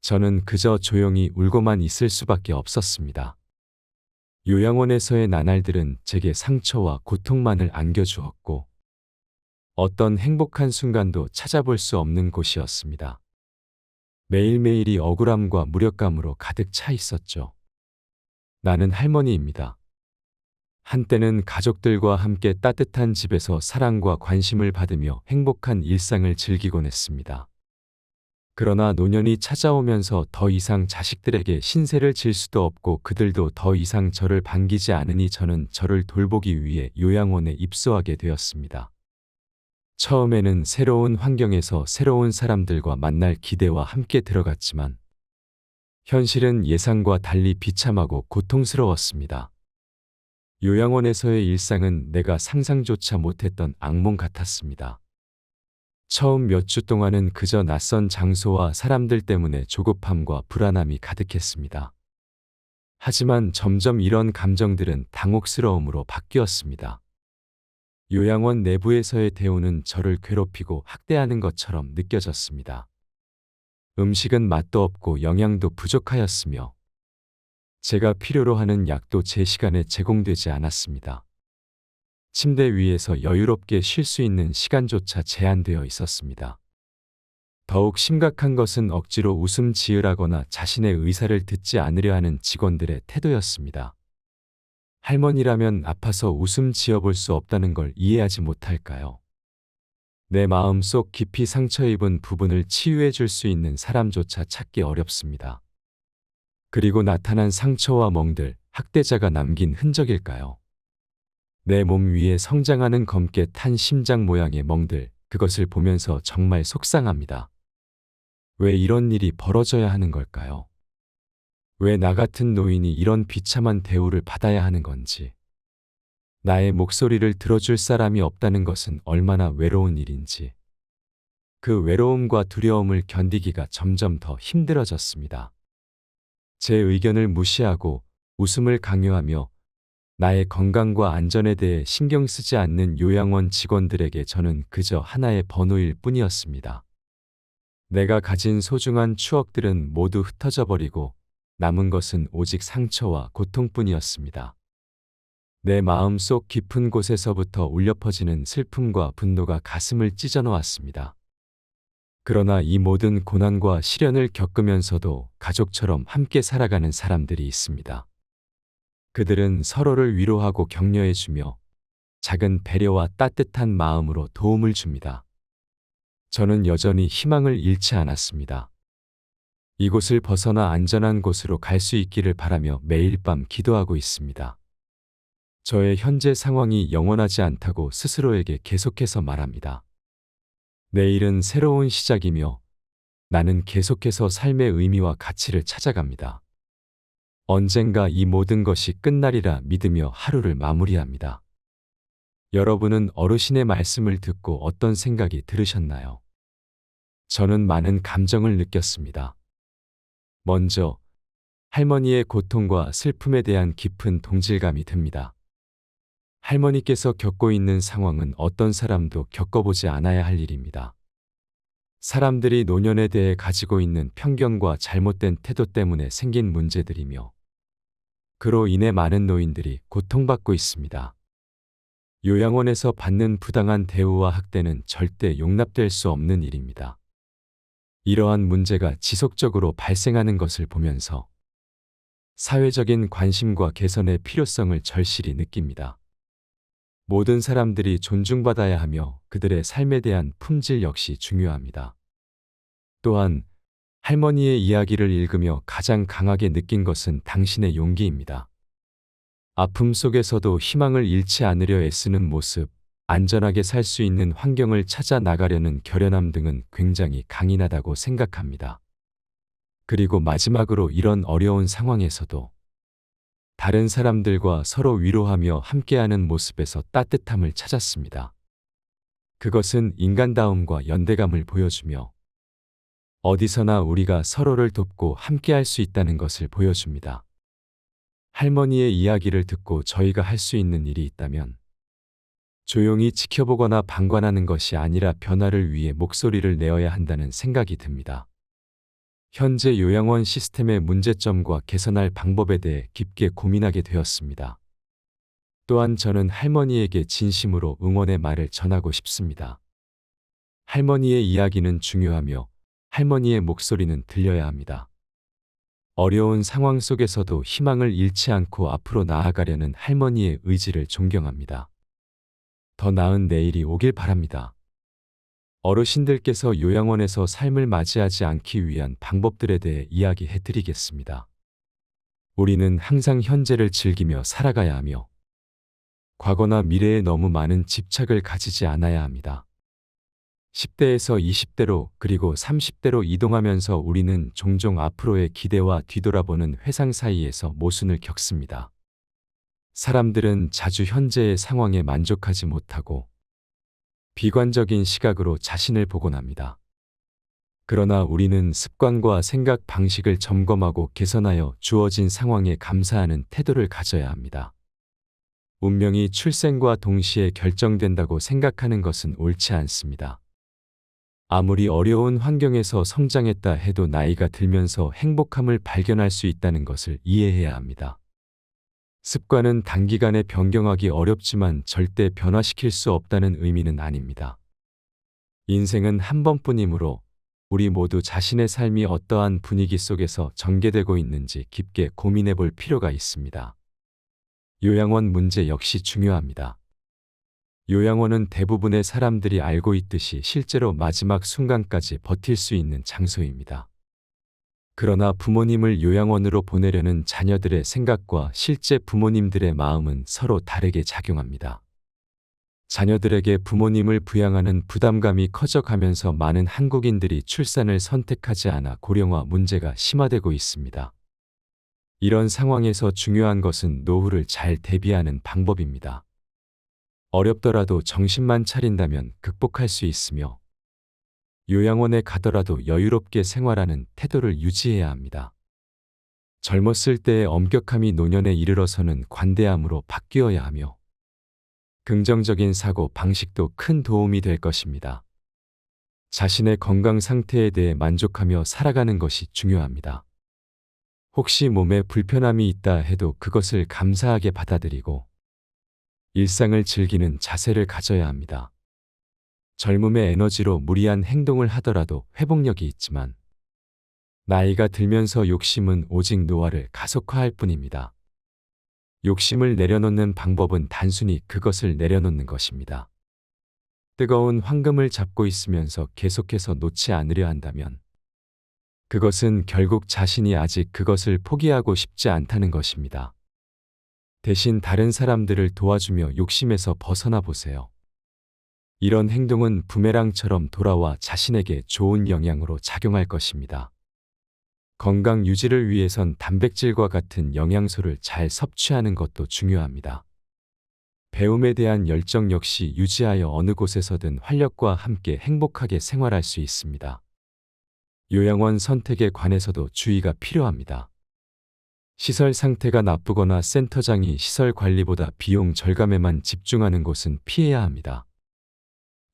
저는 그저 조용히 울고만 있을 수밖에 없었습니다. 요양원에서의 나날들은 제게 상처와 고통만을 안겨주었고 어떤 행복한 순간도 찾아볼 수 없는 곳이었습니다. 매일매일이 억울함과 무력감으로 가득 차 있었죠. 나는 할머니입니다. 한때는 가족들과 함께 따뜻한 집에서 사랑과 관심을 받으며 행복한 일상을 즐기곤 했습니다. 그러나 노년이 찾아오면서 더 이상 자식들에게 신세를 질 수도 없고 그들도 더 이상 저를 반기지 않으니 저는 저를 돌보기 위해 요양원에 입소하게 되었습니다. 처음에는 새로운 환경에서 새로운 사람들과 만날 기대와 함께 들어갔지만 현실은 예상과 달리 비참하고 고통스러웠습니다. 요양원에서의 일상은 내가 상상조차 못했던 악몽 같았습니다. 처음 몇 주 동안은 그저 낯선 장소와 사람들 때문에 조급함과 불안함이 가득했습니다. 하지만 점점 이런 감정들은 당혹스러움으로 바뀌었습니다. 요양원 내부에서의 대우는 저를 괴롭히고 학대하는 것처럼 느껴졌습니다. 음식은 맛도 없고 영양도 부족하였으며 제가 필요로 하는 약도 제 시간에 제공되지 않았습니다. 침대 위에서 여유롭게 쉴 수 있는 시간조차 제한되어 있었습니다. 더욱 심각한 것은 억지로 웃음 지으라거나 자신의 의사를 듣지 않으려 하는 직원들의 태도였습니다. 할머니라면 아파서 웃음 지어볼 수 없다는 걸 이해하지 못할까요? 내 마음 속 깊이 상처 입은 부분을 치유해 줄 수 있는 사람조차 찾기 어렵습니다. 그리고 나타난 상처와 멍들, 학대자가 남긴 흔적일까요? 내 몸 위에 성장하는 검게 탄 심장 모양의 멍들, 그것을 보면서 정말 속상합니다. 왜 이런 일이 벌어져야 하는 걸까요? 왜 나 같은 노인이 이런 비참한 대우를 받아야 하는 건지. 나의 목소리를 들어줄 사람이 없다는 것은 얼마나 외로운 일인지. 그 외로움과 두려움을 견디기가 점점 더 힘들어졌습니다. 제 의견을 무시하고 웃음을 강요하며 나의 건강과 안전에 대해 신경 쓰지 않는 요양원 직원들에게 저는 그저 하나의 번호일 뿐이었습니다. 내가 가진 소중한 추억들은 모두 흩어져 버리고 남은 것은 오직 상처와 고통뿐이었습니다. 내 마음 속 깊은 곳에서부터 울려 퍼지는 슬픔과 분노가 가슴을 찢어놓았습니다. 그러나 이 모든 고난과 시련을 겪으면서도 가족처럼 함께 살아가는 사람들이 있습니다. 그들은 서로를 위로하고 격려해주며 작은 배려와 따뜻한 마음으로 도움을 줍니다. 저는 여전히 희망을 잃지 않았습니다. 이곳을 벗어나 안전한 곳으로 갈 수 있기를 바라며 매일 밤 기도하고 있습니다. 저의 현재 상황이 영원하지 않다고 스스로에게 계속해서 말합니다. 내일은 새로운 시작이며 나는 계속해서 삶의 의미와 가치를 찾아갑니다. 언젠가 이 모든 것이 끝나리라 믿으며 하루를 마무리합니다. 여러분은 어르신의 말씀을 듣고 어떤 생각이 들으셨나요? 저는 많은 감정을 느꼈습니다. 먼저 할머니의 고통과 슬픔에 대한 깊은 동질감이 듭니다. 할머니께서 겪고 있는 상황은 어떤 사람도 겪어보지 않아야 할 일입니다. 사람들이 노년에 대해 가지고 있는 편견과 잘못된 태도 때문에 생긴 문제들이며 그로 인해 많은 노인들이 고통받고 있습니다. 요양원에서 받는 부당한 대우와 학대는 절대 용납될 수 없는 일입니다. 이러한 문제가 지속적으로 발생하는 것을 보면서 사회적인 관심과 개선의 필요성을 절실히 느낍니다. 모든 사람들이 존중받아야 하며 그들의 삶에 대한 품질 역시 중요합니다. 또한 할머니의 이야기를 읽으며 가장 강하게 느낀 것은 당신의 용기입니다. 아픔 속에서도 희망을 잃지 않으려 애쓰는 모습, 안전하게 살 수 있는 환경을 찾아 나가려는 결연함 등은 굉장히 강인하다고 생각합니다. 그리고 마지막으로 이런 어려운 상황에서도 다른 사람들과 서로 위로하며 함께하는 모습에서 따뜻함을 찾았습니다. 그것은 인간다움과 연대감을 보여주며 어디서나 우리가 서로를 돕고 함께할 수 있다는 것을 보여줍니다. 할머니의 이야기를 듣고 저희가 할 수 있는 일이 있다면 조용히 지켜보거나 방관하는 것이 아니라 변화를 위해 목소리를 내어야 한다는 생각이 듭니다. 현재 요양원 시스템의 문제점과 개선할 방법에 대해 깊게 고민하게 되었습니다. 또한 저는 할머니에게 진심으로 응원의 말을 전하고 싶습니다. 할머니의 이야기는 중요하며 할머니의 목소리는 들려야 합니다. 어려운 상황 속에서도 희망을 잃지 않고 앞으로 나아가려는 할머니의 의지를 존경합니다. 더 나은 내일이 오길 바랍니다. 어르신들께서 요양원에서 삶을 맞이하지 않기 위한 방법들에 대해 이야기해 드리겠습니다. 우리는 항상 현재를 즐기며 살아가야 하며 과거나 미래에 너무 많은 집착을 가지지 않아야 합니다. 10대에서 20대로 그리고 30대로 이동하면서 우리는 종종 앞으로의 기대와 뒤돌아보는 회상 사이에서 모순을 겪습니다. 사람들은 자주 현재의 상황에 만족하지 못하고 비관적인 시각으로 자신을 보곤 합니다. 그러나 우리는 습관과 생각 방식을 점검하고 개선하여 주어진 상황에 감사하는 태도를 가져야 합니다. 운명이 출생과 동시에 결정된다고 생각하는 것은 옳지 않습니다. 아무리 어려운 환경에서 성장했다 해도 나이가 들면서 행복함을 발견할 수 있다는 것을 이해해야 합니다. 습관은 단기간에 변경하기 어렵지만 절대 변화시킬 수 없다는 의미는 아닙니다. 인생은 한 번뿐이므로 우리 모두 자신의 삶이 어떠한 분위기 속에서 전개되고 있는지 깊게 고민해 볼 필요가 있습니다. 요양원 문제 역시 중요합니다. 요양원은 대부분의 사람들이 알고 있듯이 실제로 마지막 순간까지 버틸 수 있는 장소입니다. 그러나 부모님을 요양원으로 보내려는 자녀들의 생각과 실제 부모님들의 마음은 서로 다르게 작용합니다. 자녀들에게 부모님을 부양하는 부담감이 커져가면서 많은 한국인들이 출산을 선택하지 않아 고령화 문제가 심화되고 있습니다. 이런 상황에서 중요한 것은 노후를 잘 대비하는 방법입니다. 어렵더라도 정신만 차린다면 극복할 수 있으며 요양원에 가더라도 여유롭게 생활하는 태도를 유지해야 합니다. 젊었을 때의 엄격함이 노년에 이르러서는 관대함으로 바뀌어야 하며 긍정적인 사고 방식도 큰 도움이 될 것입니다. 자신의 건강 상태에 대해 만족하며 살아가는 것이 중요합니다. 혹시 몸에 불편함이 있다 해도 그것을 감사하게 받아들이고 일상을 즐기는 자세를 가져야 합니다. 젊음의 에너지로 무리한 행동을 하더라도 회복력이 있지만 나이가 들면서 욕심은 오직 노화를 가속화할 뿐입니다. 욕심을 내려놓는 방법은 단순히 그것을 내려놓는 것입니다. 뜨거운 황금을 잡고 있으면서 계속해서 놓지 않으려 한다면 그것은 결국 자신이 아직 그것을 포기하고 싶지 않다는 것입니다. 대신 다른 사람들을 도와주며 욕심에서 벗어나 보세요. 이런 행동은 부메랑처럼 돌아와 자신에게 좋은 영향으로 작용할 것입니다. 건강 유지를 위해선 단백질과 같은 영양소를 잘 섭취하는 것도 중요합니다. 배움에 대한 열정 역시 유지하여 어느 곳에서든 활력과 함께 행복하게 생활할 수 있습니다. 요양원 선택에 관해서도 주의가 필요합니다. 시설 상태가 나쁘거나 센터장이 시설 관리보다 비용 절감에만 집중하는 곳은 피해야 합니다.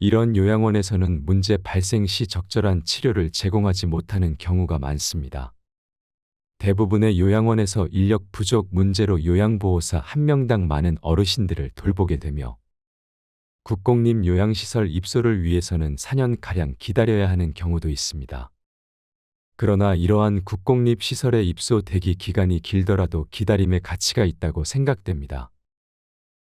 이런 요양원에서는 문제 발생 시 적절한 치료를 제공하지 못하는 경우가 많습니다. 대부분의 요양원에서 인력 부족 문제로 요양보호사 1명당 많은 어르신들을 돌보게 되며 국공립 요양시설 입소를 위해서는 4년가량 기다려야 하는 경우도 있습니다. 그러나 이러한 국공립 시설의 입소 대기 기간이 길더라도 기다림의 가치가 있다고 생각됩니다.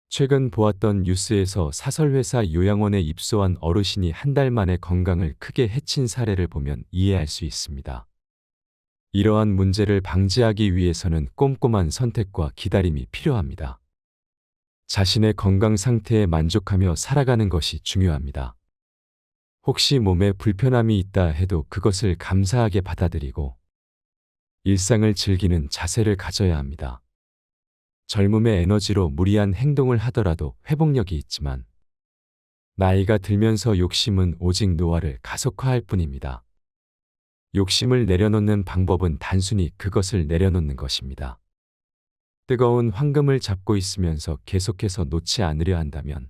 최근 보았던 뉴스에서 사설회사 요양원에 입소한 어르신이 한 달 만에 건강을 크게 해친 사례를 보면 이해할 수 있습니다. 이러한 문제를 방지하기 위해서는 꼼꼼한 선택과 기다림이 필요합니다. 자신의 건강 상태에 만족하며 살아가는 것이 중요합니다. 혹시 몸에 불편함이 있다 해도 그것을 감사하게 받아들이고 일상을 즐기는 자세를 가져야 합니다. 젊음의 에너지로 무리한 행동을 하더라도 회복력이 있지만 나이가 들면서 욕심은 오직 노화를 가속화할 뿐입니다. 욕심을 내려놓는 방법은 단순히 그것을 내려놓는 것입니다. 뜨거운 황금을 잡고 있으면서 계속해서 놓지 않으려 한다면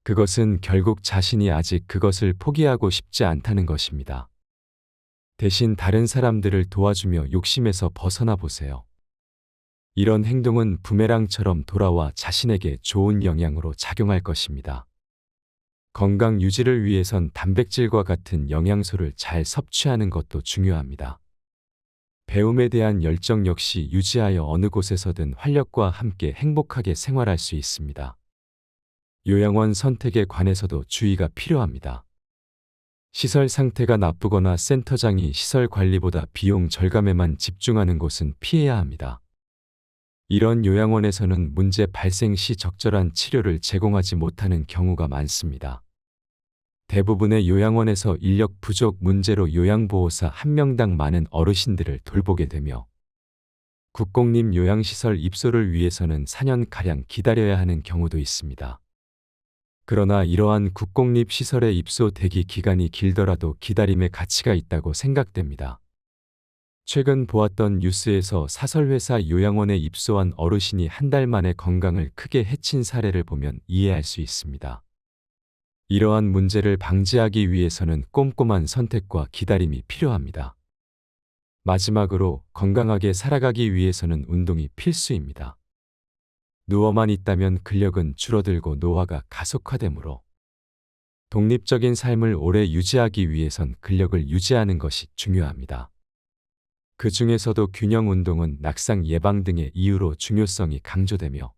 그것은 결국 자신이 아직 그것을 포기하고 싶지 않다는 것입니다. 대신 다른 사람들을 도와주며 욕심에서 벗어나 보세요. 이런 행동은 부메랑처럼 돌아와 자신에게 좋은 영향으로 작용할 것입니다. 건강 유지를 위해선 단백질과 같은 영양소를 잘 섭취하는 것도 중요합니다. 배움에 대한 열정 역시 유지하여 어느 곳에서든 활력과 함께 행복하게 생활할 수 있습니다. 요양원 선택에 관해서도 주의가 필요합니다. 시설 상태가 나쁘거나 센터장이 시설 관리보다 비용 절감에만 집중하는 곳은 피해야 합니다. 이런 요양원에서는 문제 발생 시 적절한 치료를 제공하지 못하는 경우가 많습니다. 대부분의 요양원에서 인력 부족 문제로 요양보호사 1명당 많은 어르신들을 돌보게 되며 국공립 요양시설 입소를 위해서는 4년가량 기다려야 하는 경우도 있습니다. 그러나 이러한 국공립 시설의 입소 대기 기간이 길더라도 기다림의 가치가 있다고 생각됩니다. 최근 보았던 뉴스에서 사설회사 요양원에 입소한 어르신이 한 달 만에 건강을 크게 해친 사례를 보면 이해할 수 있습니다. 이러한 문제를 방지하기 위해서는 꼼꼼한 선택과 기다림이 필요합니다. 마지막으로 건강하게 살아가기 위해서는 운동이 필수입니다. 누워만 있다면 근력은 줄어들고 노화가 가속화되므로 독립적인 삶을 오래 유지하기 위해선 근력을 유지하는 것이 중요합니다. 그 중에서도 균형 운동은 낙상 예방 등의 이유로 중요성이 강조되며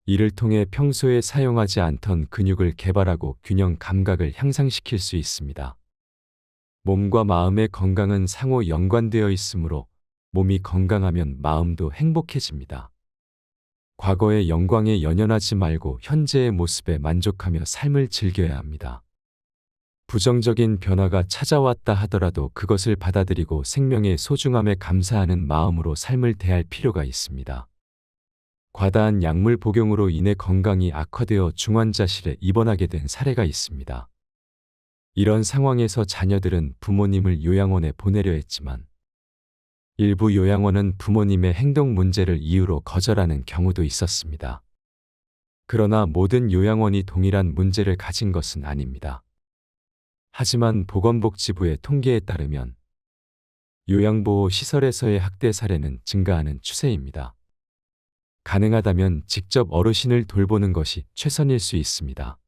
이를 통해 평소에 사용하지 않던 근육을 개발하고 균형 감각을 향상시킬 수 있습니다. 몸과 마음의 건강은 상호 연관되어 있으므로 몸이 건강하면 마음도 행복해집니다. 과거의 영광에 연연하지 말고 현재의 모습에 만족하며 삶을 즐겨야 합니다. 부정적인 변화가 찾아왔다 하더라도 그것을 받아들이고 생명의 소중함에 감사하는 마음으로 삶을 대할 필요가 있습니다. 과다한 약물 복용으로 인해 건강이 악화되어 중환자실에 입원하게 된 사례가 있습니다. 이런 상황에서 자녀들은 부모님을 요양원에 보내려 했지만 일부 요양원은 부모님의 행동 문제를 이유로 거절하는 경우도 있었습니다. 그러나 모든 요양원이 동일한 문제를 가진 것은 아닙니다. 하지만 보건복지부의 통계에 따르면 요양보호 시설에서의 학대 사례는 증가하는 추세입니다. 가능하다면 직접 어르신을 돌보는 것이 최선일 수 있습니다.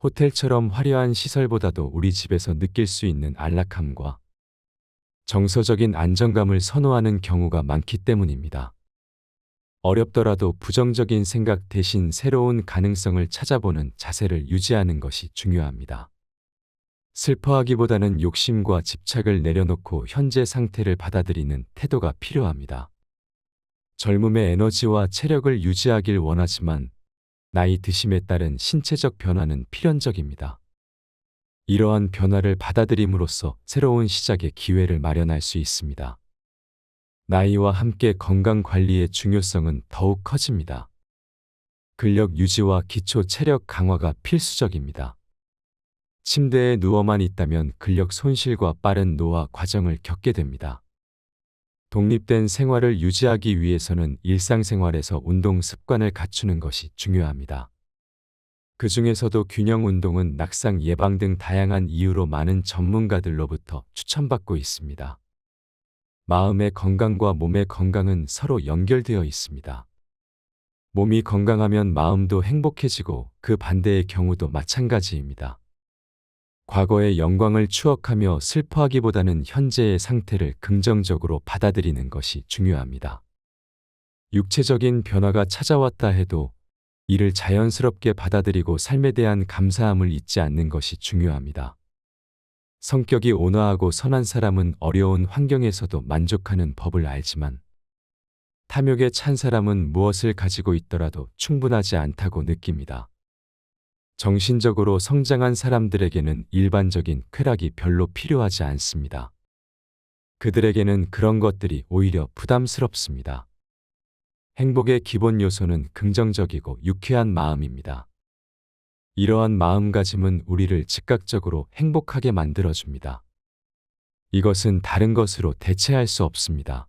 호텔처럼 화려한 시설보다도 우리 집에서 느낄 수 있는 안락함과 정서적인 안정감을 선호하는 경우가 많기 때문입니다. 어렵더라도 부정적인 생각 대신 새로운 가능성을 찾아보는 자세를 유지하는 것이 중요합니다. 슬퍼하기보다는 욕심과 집착을 내려놓고 현재 상태를 받아들이는 태도가 필요합니다. 젊음의 에너지와 체력을 유지하길 원하지만 나이 드심에 따른 신체적 변화는 필연적입니다. 이러한 변화를 받아들임으로써 새로운 시작의 기회를 마련할 수 있습니다. 나이와 함께 건강 관리의 중요성은 더욱 커집니다. 근력 유지와 기초 체력 강화가 필수적입니다. 침대에 누워만 있다면 근력 손실과 빠른 노화 과정을 겪게 됩니다. 독립된 생활을 유지하기 위해서는 일상생활에서 운동 습관을 갖추는 것이 중요합니다. 그 중에서도 균형 운동은 낙상 예방 등 다양한 이유로 많은 전문가들로부터 추천받고 있습니다. 마음의 건강과 몸의 건강은 서로 연결되어 있습니다. 몸이 건강하면 마음도 행복해지고 그 반대의 경우도 마찬가지입니다. 과거의 영광을 추억하며 슬퍼하기보다는 현재의 상태를 긍정적으로 받아들이는 것이 중요합니다. 육체적인 변화가 찾아왔다 해도 이를 자연스럽게 받아들이고 삶에 대한 감사함을 잊지 않는 것이 중요합니다. 성격이 온화하고 선한 사람은 어려운 환경에서도 만족하는 법을 알지만 탐욕에 찬 사람은 무엇을 가지고 있더라도 충분하지 않다고 느낍니다. 정신적으로 성장한 사람들에게는 일반적인 쾌락이 별로 필요하지 않습니다. 그들에게는 그런 것들이 오히려 부담스럽습니다. 행복의 기본 요소는 긍정적이고 유쾌한 마음입니다. 이러한 마음가짐은 우리를 즉각적으로 행복하게 만들어줍니다. 이것은 다른 것으로 대체할 수 없습니다.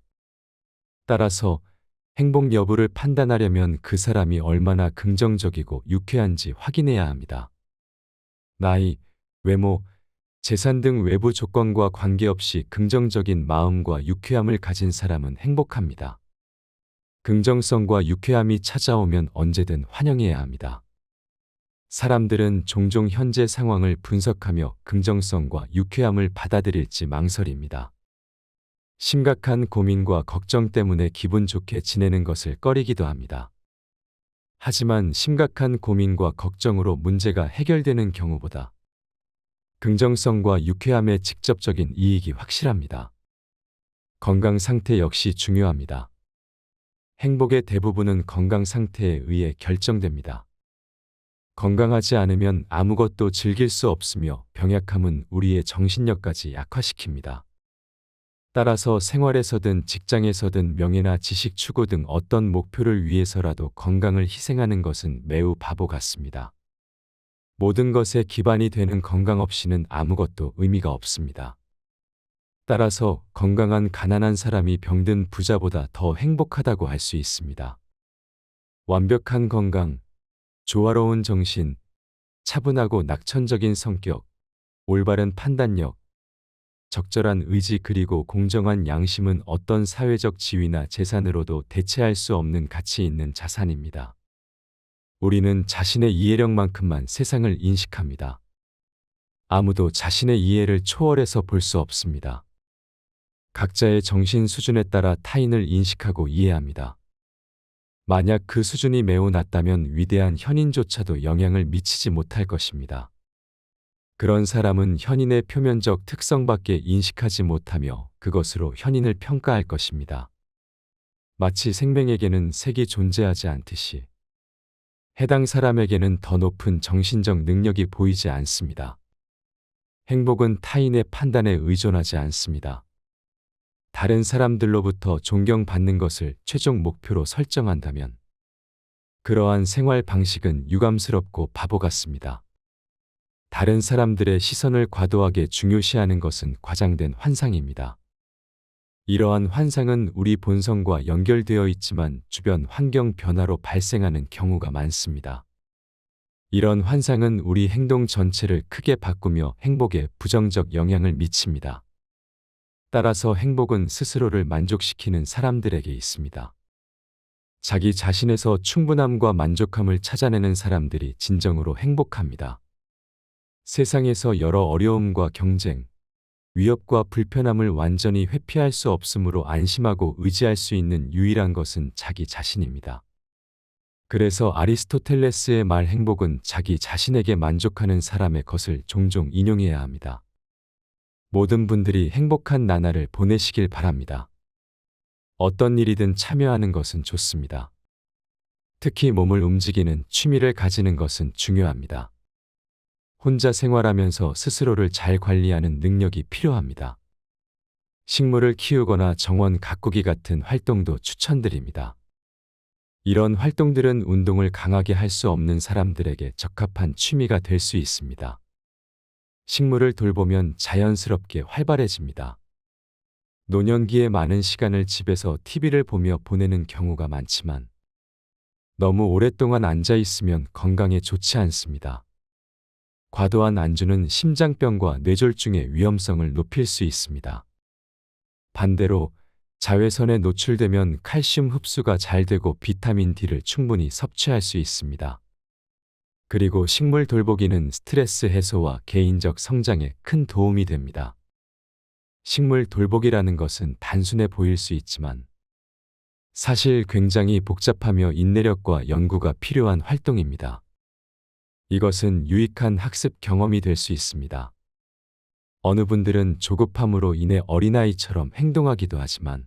따라서 행복 여부를 판단하려면 그 사람이 얼마나 긍정적이고 유쾌한지 확인해야 합니다. 나이, 외모, 재산 등 외부 조건과 관계없이 긍정적인 마음과 유쾌함을 가진 사람은 행복합니다. 긍정성과 유쾌함이 찾아오면 언제든 환영해야 합니다. 사람들은 종종 현재 상황을 분석하며 긍정성과 유쾌함을 받아들일지 망설입니다. 심각한 고민과 걱정 때문에 기분 좋게 지내는 것을 꺼리기도 합니다. 하지만 심각한 고민과 걱정으로 문제가 해결되는 경우보다 긍정성과 유쾌함의 직접적인 이익이 확실합니다. 건강 상태 역시 중요합니다. 행복의 대부분은 건강 상태에 의해 결정됩니다. 건강하지 않으면 아무것도 즐길 수 없으며 병약함은 우리의 정신력까지 약화시킵니다. 따라서 생활에서든 직장에서든 명예나 지식 추구 등 어떤 목표를 위해서라도 건강을 희생하는 것은 매우 바보 같습니다. 모든 것의 기반이 되는 건강 없이는 아무것도 의미가 없습니다. 따라서 건강한 가난한 사람이 병든 부자보다 더 행복하다고 할 수 있습니다. 완벽한 건강, 조화로운 정신, 차분하고 낙천적인 성격, 올바른 판단력, 적절한 의지 그리고 공정한 양심은 어떤 사회적 지위나 재산으로도 대체할 수 없는 가치 있는 자산입니다. 우리는 자신의 이해력만큼만 세상을 인식합니다. 아무도 자신의 이해를 초월해서 볼 수 없습니다. 각자의 정신 수준에 따라 타인을 인식하고 이해합니다. 만약 그 수준이 매우 낮다면 위대한 현인조차도 영향을 미치지 못할 것입니다. 그런 사람은 현인의 표면적 특성밖에 인식하지 못하며 그것으로 현인을 평가할 것입니다. 마치 생명에게는 색이 존재하지 않듯이 해당 사람에게는 더 높은 정신적 능력이 보이지 않습니다. 행복은 타인의 판단에 의존하지 않습니다. 다른 사람들로부터 존경받는 것을 최종 목표로 설정한다면 그러한 생활 방식은 유감스럽고 바보 같습니다. 다른 사람들의 시선을 과도하게 중요시하는 것은 과장된 환상입니다. 이러한 환상은 우리 본성과 연결되어 있지만 주변 환경 변화로 발생하는 경우가 많습니다. 이런 환상은 우리 행동 전체를 크게 바꾸며 행복에 부정적 영향을 미칩니다. 따라서 행복은 스스로를 만족시키는 사람들에게 있습니다. 자기 자신에서 충분함과 만족함을 찾아내는 사람들이 진정으로 행복합니다. 세상에서 여러 어려움과 경쟁, 위협과 불편함을 완전히 회피할 수 없으므로 안심하고 의지할 수 있는 유일한 것은 자기 자신입니다. 그래서 아리스토텔레스의 말 행복은 자기 자신에게 만족하는 사람의 것을 종종 인용해야 합니다. 모든 분들이 행복한 나날을 보내시길 바랍니다. 어떤 일이든 참여하는 것은 좋습니다. 특히 몸을 움직이는 취미를 가지는 것은 중요합니다. 혼자 생활하면서 스스로를 잘 관리하는 능력이 필요합니다. 식물을 키우거나 정원 가꾸기 같은 활동도 추천드립니다. 이런 활동들은 운동을 강하게 할 수 없는 사람들에게 적합한 취미가 될 수 있습니다. 식물을 돌보면 자연스럽게 활발해집니다. 노년기에 많은 시간을 집에서 TV를 보며 보내는 경우가 많지만 너무 오랫동안 앉아 있으면 건강에 좋지 않습니다. 과도한 안주는 심장병과 뇌졸중의 위험성을 높일 수 있습니다. 반대로 자외선에 노출되면 칼슘 흡수가 잘 되고 비타민 D를 충분히 섭취할 수 있습니다. 그리고 식물 돌보기는 스트레스 해소와 개인적 성장에 큰 도움이 됩니다. 식물 돌보기라는 것은 단순해 보일 수 있지만 사실 굉장히 복잡하며 인내력과 연구가 필요한 활동입니다. 이것은 유익한 학습 경험이 될 수 있습니다. 어느 분들은 조급함으로 인해 어린아이처럼 행동하기도 하지만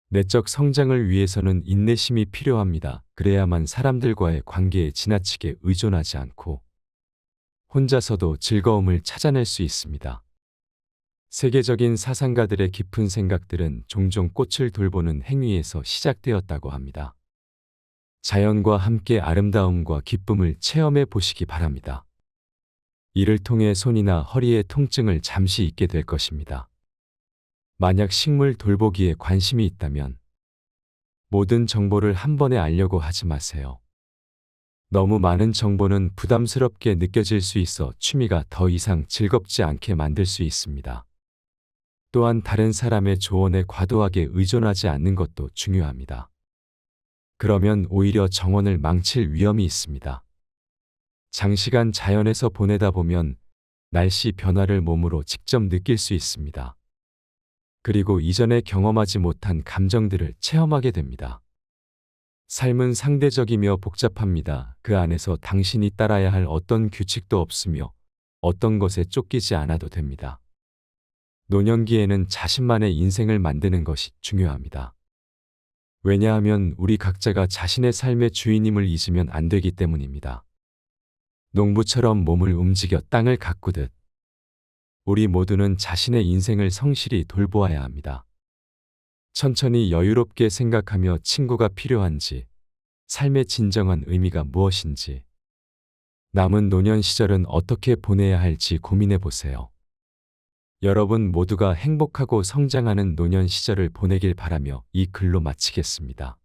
내적 성장을 위해서는 인내심이 필요합니다. 그래야만 사람들과의 관계에 지나치게 의존하지 않고 혼자서도 즐거움을 찾아낼 수 있습니다. 세계적인 사상가들의 깊은 생각들은 종종 꽃을 돌보는 행위에서 시작되었다고 합니다. 자연과 함께 아름다움과 기쁨을 체험해 보시기 바랍니다. 이를 통해 손이나 허리의 통증을 잠시 잊게 될 것입니다. 만약 식물 돌보기에 관심이 있다면 모든 정보를 한 번에 알려고 하지 마세요. 너무 많은 정보는 부담스럽게 느껴질 수 있어 취미가 더 이상 즐겁지 않게 만들 수 있습니다. 또한 다른 사람의 조언에 과도하게 의존하지 않는 것도 중요합니다. 그러면 오히려 정원을 망칠 위험이 있습니다. 장시간 자연에서 보내다 보면 날씨 변화를 몸으로 직접 느낄 수 있습니다. 그리고 이전에 경험하지 못한 감정들을 체험하게 됩니다. 삶은 상대적이며 복잡합니다. 그 안에서 당신이 따라야 할 어떤 규칙도 없으며 어떤 것에 쫓기지 않아도 됩니다. 노년기에는 자신만의 인생을 만드는 것이 중요합니다. 왜냐하면 우리 각자가 자신의 삶의 주인임을 잊으면 안 되기 때문입니다. 농부처럼 몸을 움직여 땅을 가꾸듯 우리 모두는 자신의 인생을 성실히 돌보아야 합니다. 천천히 여유롭게 생각하며 친구가 필요한지, 삶의 진정한 의미가 무엇인지, 남은 노년 시절은 어떻게 보내야 할지 고민해 보세요. 여러분 모두가 행복하고 성장하는 노년 시절을 보내길 바라며 이 글로 마치겠습니다.